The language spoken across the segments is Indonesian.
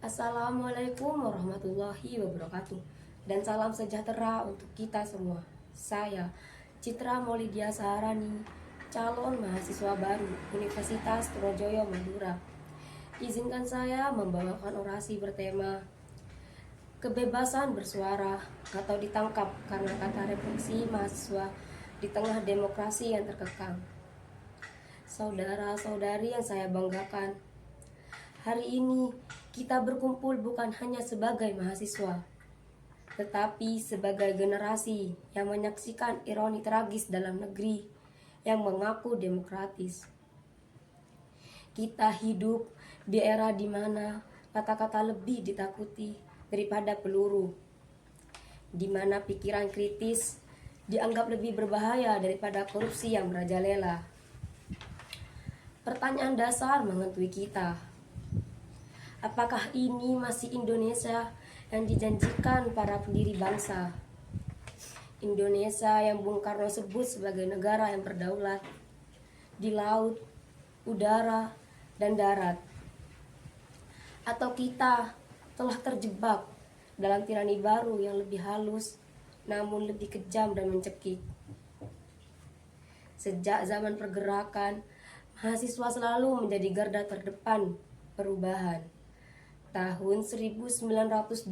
Assalamualaikum warahmatullahi wabarakatuh. Dan salam sejahtera untuk kita semua. Saya Citra Maulidia Saharani, calon mahasiswa baru Universitas Trunojoyo Madura. Izinkan saya membawakan orasi bertema kebebasan bersuara atau ditangkap karena kata refleksi mahasiswa di tengah demokrasi yang terkekang. Saudara-saudari yang saya banggakan, hari ini kita berkumpul bukan hanya sebagai mahasiswa, tetapi sebagai generasi yang menyaksikan ironi tragis dalam negeri yang mengaku demokratis. Kita hidup di era di mana kata-kata lebih ditakuti daripada peluru, di mana pikiran kritis dianggap lebih berbahaya daripada korupsi yang merajalela. Pertanyaan dasar menghantui kita. Apakah ini masih Indonesia yang dijanjikan para pendiri bangsa? Indonesia yang Bung Karno sebut sebagai negara yang berdaulat di laut, udara, dan darat. Atau kita telah terjebak dalam tirani baru yang lebih halus namun lebih kejam dan mencekik. Sejak zaman pergerakan, mahasiswa selalu menjadi garda terdepan perubahan. Tahun 1928,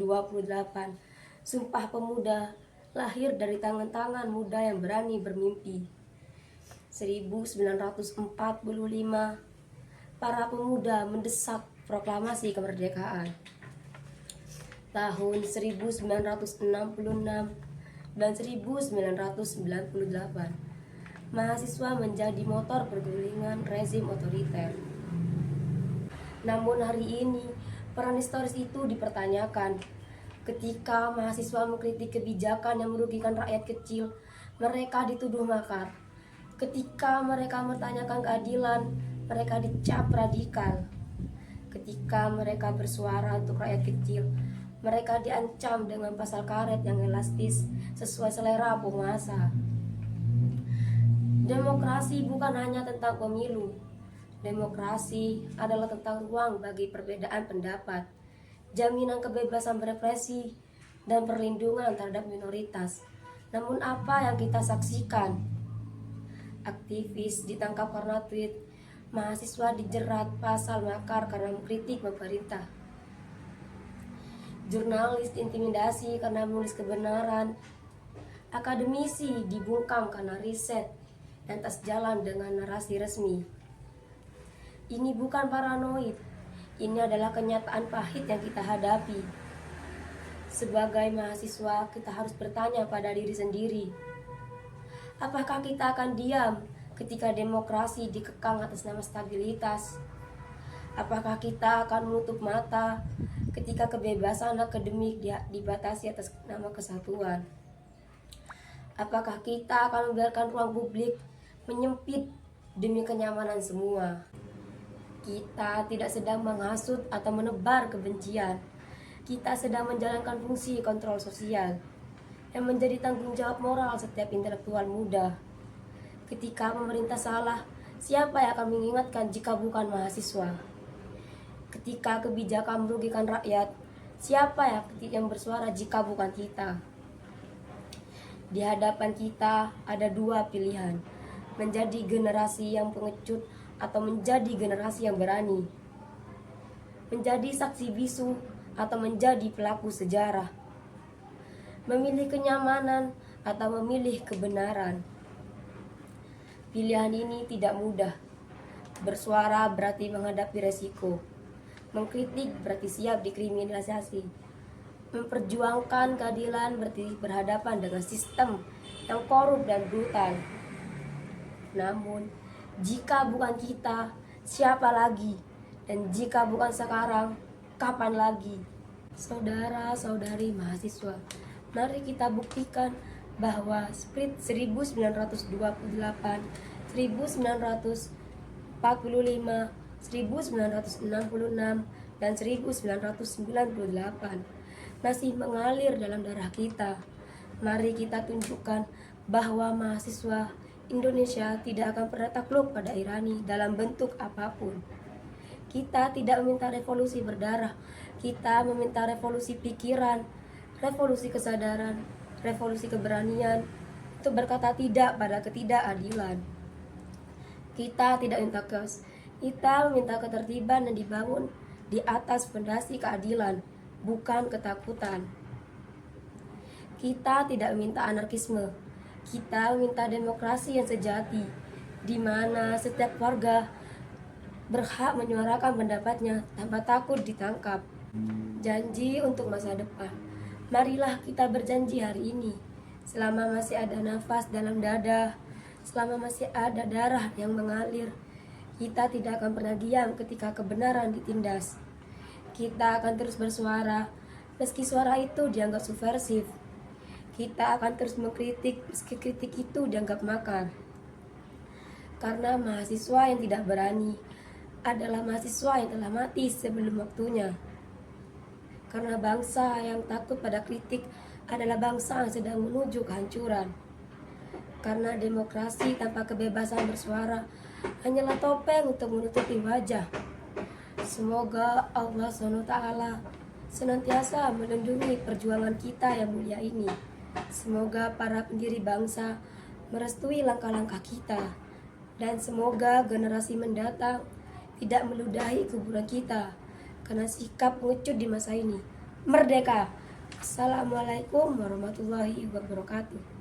Sumpah Pemuda lahir dari tangan-tangan muda yang berani bermimpi. 1945, para pemuda mendesak proklamasi kemerdekaan. Tahun 1966 dan 1998, mahasiswa menjadi motor pergulingan rezim otoriter. Namun hari ini, peran historis itu dipertanyakan. Ketika mahasiswa mengkritik kebijakan yang merugikan rakyat kecil, mereka dituduh makar. Ketika mereka mempertanyakan keadilan, mereka dicap radikal. Ketika mereka bersuara untuk rakyat kecil, mereka diancam dengan pasal karet yang elastis sesuai selera penguasa. Demokrasi bukan hanya tentang pemilu. Demokrasi adalah tentang ruang bagi perbedaan pendapat, jaminan kebebasan berekspresi, dan perlindungan terhadap minoritas. Namun apa yang kita saksikan? Aktivis ditangkap karena tweet, mahasiswa dijerat pasal makar karena mengkritik pemerintah. Jurnalis diintimidasi karena menulis kebenaran. Akademisi dibungkam karena riset yang tak sejalan dengan narasi resmi. Ini bukan paranoid, ini adalah kenyataan pahit yang kita hadapi. Sebagai mahasiswa, kita harus bertanya pada diri sendiri. Apakah kita akan diam ketika demokrasi dikekang atas nama stabilitas? Apakah kita akan menutup mata ketika kebebasan akademik dibatasi atas nama kesatuan? Apakah kita akan membiarkan ruang publik menyempit demi kenyamanan semua? Kita tidak sedang menghasut atau menebar kebencian. Kita sedang menjalankan fungsi kontrol sosial yang menjadi tanggung jawab moral setiap intelektual muda. Ketika pemerintah salah, siapa yang akan mengingatkan jika bukan mahasiswa? Ketika kebijakan merugikan rakyat, siapa yang bersuara jika bukan kita? Di hadapan kita ada dua pilihan, menjadi generasi yang pengecut atau menjadi generasi yang berani, menjadi saksi bisu atau menjadi pelaku sejarah, memilih kenyamanan atau memilih kebenaran. Pilihan ini tidak mudah. Bersuara berarti menghadapi resiko, mengkritik berarti siap dikriminalisasi, memperjuangkan keadilan berarti berhadapan dengan sistem yang korup dan brutal. Namun, jika bukan kita, siapa lagi? Dan jika bukan sekarang, kapan lagi? Saudara-saudari mahasiswa, mari kita buktikan bahwa spirit 1928, 1945, 1966, dan 1998 masih mengalir dalam darah kita. Mari kita tunjukkan bahwa mahasiswa Indonesia tidak akan pernah takluk pada irani dalam bentuk apapun. Kita tidak meminta revolusi berdarah, kita meminta revolusi pikiran, revolusi kesadaran, revolusi keberanian untuk berkata tidak pada ketidakadilan. Kita tidak minta chaos, kita meminta ketertiban yang dibangun di atas fondasi keadilan, bukan ketakutan. Kita tidak meminta anarkisme, kita meminta demokrasi yang sejati, di mana setiap warga berhak menyuarakan pendapatnya tanpa takut ditangkap. Janji untuk masa depan. Marilah kita berjanji hari ini, selama masih ada nafas dalam dada, selama masih ada darah yang mengalir, kita tidak akan pernah diam ketika kebenaran ditindas. Kita akan terus bersuara, meski suara itu dianggap subversif. Kita akan terus mengkritik, meski kritik itu dianggap makar. Karena mahasiswa yang tidak berani adalah mahasiswa yang telah mati sebelum waktunya. Karena bangsa yang takut pada kritik adalah bangsa yang sedang menuju kehancuran. Karena demokrasi tanpa kebebasan bersuara hanyalah topeng untuk menutupi wajah. Semoga Allah SWT senantiasa melindungi perjuangan kita yang mulia ini. Semoga para pendiri bangsa merestui langkah-langkah kita. Dan semoga generasi mendatang tidak meludahi kuburan kita karena sikap pengecut di masa ini. Merdeka! Assalamualaikum warahmatullahi wabarakatuh.